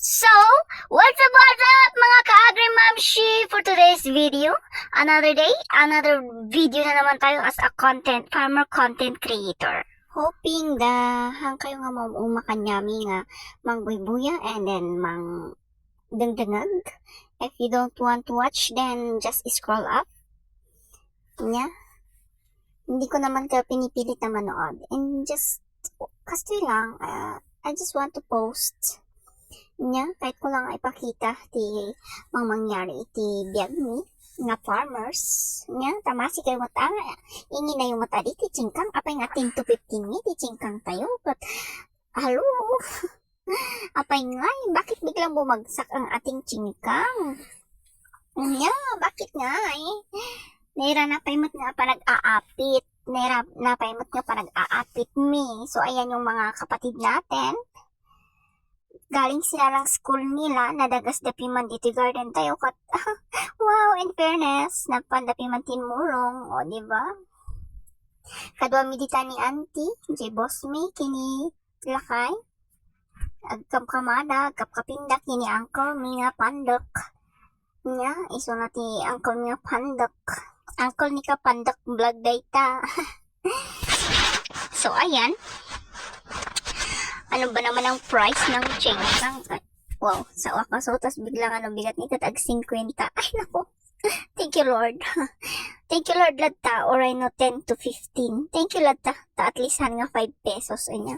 So, what's up mga ka-agri-mamshi for today's video? Another day, another video na naman tayo as a farmer content creator. Hoping hang kayo nga makanyami nga mangbuybuya and then mang dengdengag. If you don't want to watch, then just scroll up. Nya? Hindi ko naman ka pinipilit na manood. And just, kasi lang, I just want to post nya kahit ko lang ipakita ti mangyari ti biyag mi nga farmers nya tamasi kayo mata ingin na yung mata di ti cingkang apay nga 10 to 15 mi ti cingkang tayo but halo apay nga bakit biglang bumagsak ang ating cingkang nya bakit nga naira na paimot nga pa nag-aapit naira na paimot nga pa nag-aapit mi so ayan yung mga kapatid natin. Galing sila ng school nila, nadagas dapiman dito garden tayo kat, wow, in fairness, nagpandapiman tinmulong, o diba? Kadwa mi dita ni auntie, jay boss mi, kini lakay, agkam kamada, kapkapindak, kini uncle mi nga pandok, nya, iso na ti uncle mi nga pandok, uncle ni ka pandok vlog data. So, ayan. Ano ba naman ang price ng cingkang? Wow, sa wakas tas biglang bigat nito tag 50. Ay nako. Thank you Lord. Thank you Lord ladta or I know 10 to 15. Thank you ladta. Ta at least nga 5 pesos anya.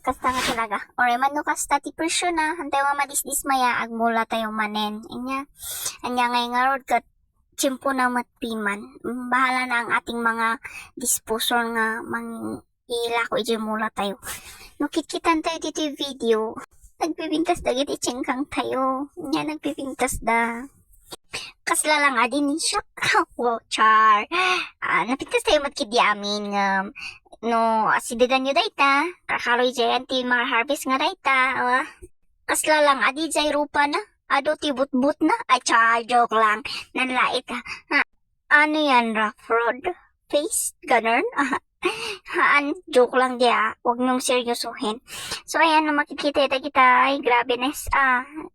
Kasta nga talaga. Or man no kasta ti presyo na. Hantay wa madisdismaya agmula tayo manen. Anya ngay nga Lord kat tiyempo na matpiman. Bahala na ang ating mga disposal nga ila ko mula tayo. Nukit-kitan tayo dito yung video. Nagpipintas da giti cingkang tayo. Nya nagpipintas da. Kasla lang din ni shock. Wow, char. Napintas tayo matkidi amin. No, asidagan nyo dayta. Kakaloy jayan ti mga harvest nga dayta. Kasla lang adi jay rupa na. Ado ti but-but na. Ay, char, joke lang. Nanlait ha. Ano yan, rough road? Face? Ganun? Joke lang dia, wag niyong seryosohin. So ayan, makikita kita, ay grabe nes,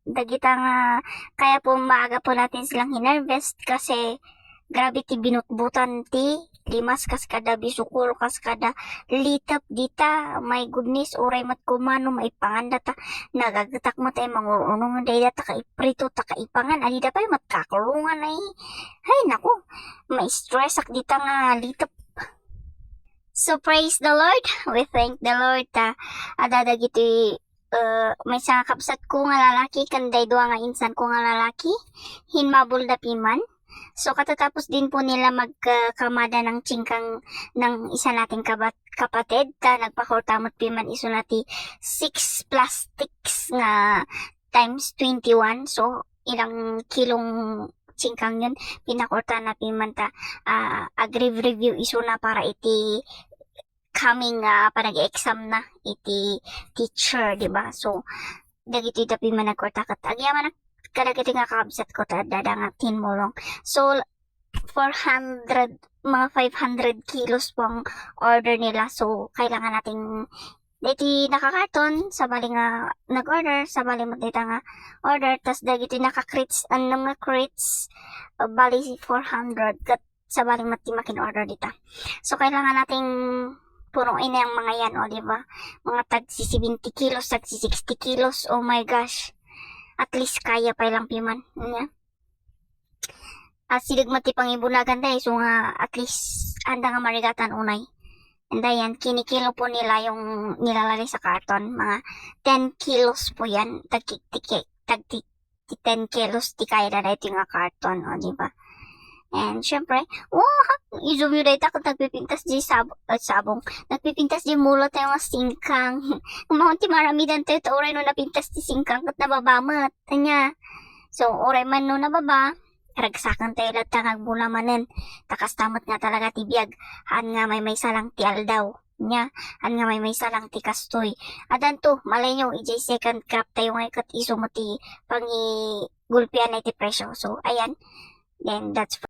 dagita nga, kaya po maaga po natin silang hinarvest kasi grabe ti binutbutan ti limas kas kada bisukul kas kada litap dita, my goodness, oray mat kumano maipanganda ta, nagagatak mo tayo mangurunong day data ka iprito ta ka ipangan, adida pa yung matkakulungan ay nako, may stress ak dita nga litap. So praise the Lord, we thank the Lord adadag iti may sa kapsat ko nga lalaki kanday dua nga insan ko nga lalaki hinmabul dapiman. So katatapos din po nila magkamada ng cingkang ng isa nating kapatid nagpakortamot piman iso nati 6 plastics nga times 21 so ilang kilong cingkang yun pinakorta na pimanta agree-review iso na para iti coming panag-exam na iti teacher diba so dagiti tapi man nagkorta kat agyaman kadagiti nga kakabsat ko dadang tinmulong so 400 mga 500 kilos pong order nila so kailangan nating diti nakakarton sabali nga nag-order sabali mo dita nga order tas dagiti naka-crits nga crits bali 400 kat sabali mati makin order dita so kailangan nating purong ina yung mga yan o diba mga tag 70 kilos tag 60 kilos oh my gosh at least kaya pa ilang piman yeah. Silig mati pangibunagan dahil so nga at least anda nga marigatan unay. And ayan, kinikilo po nila yung nilalagay sa karton. Mga 10 kilos po yan. Tag 10 kilos di kaya na ito yung karton. O, diba? And syempre, i-zoom yun dito kung nagpipintas di sabong. Nagpipintas di mula tayo nga singkang. Kumaunti maramidan tayo ta oray no napintas di singkang kat nababamat. Tanya. So, oray man no nababa. Ragsakan tayo lahat nagbula manen. Takas tamot nga talaga ti biyag. Han nga may salang ti aldaw. Nya, han nga may salang ti kastoy. Adan to, malay nyo, ijay second crop tayo nga ikat iso mo ti pangi gulpian na ti presyo. So, ayan. Then, that's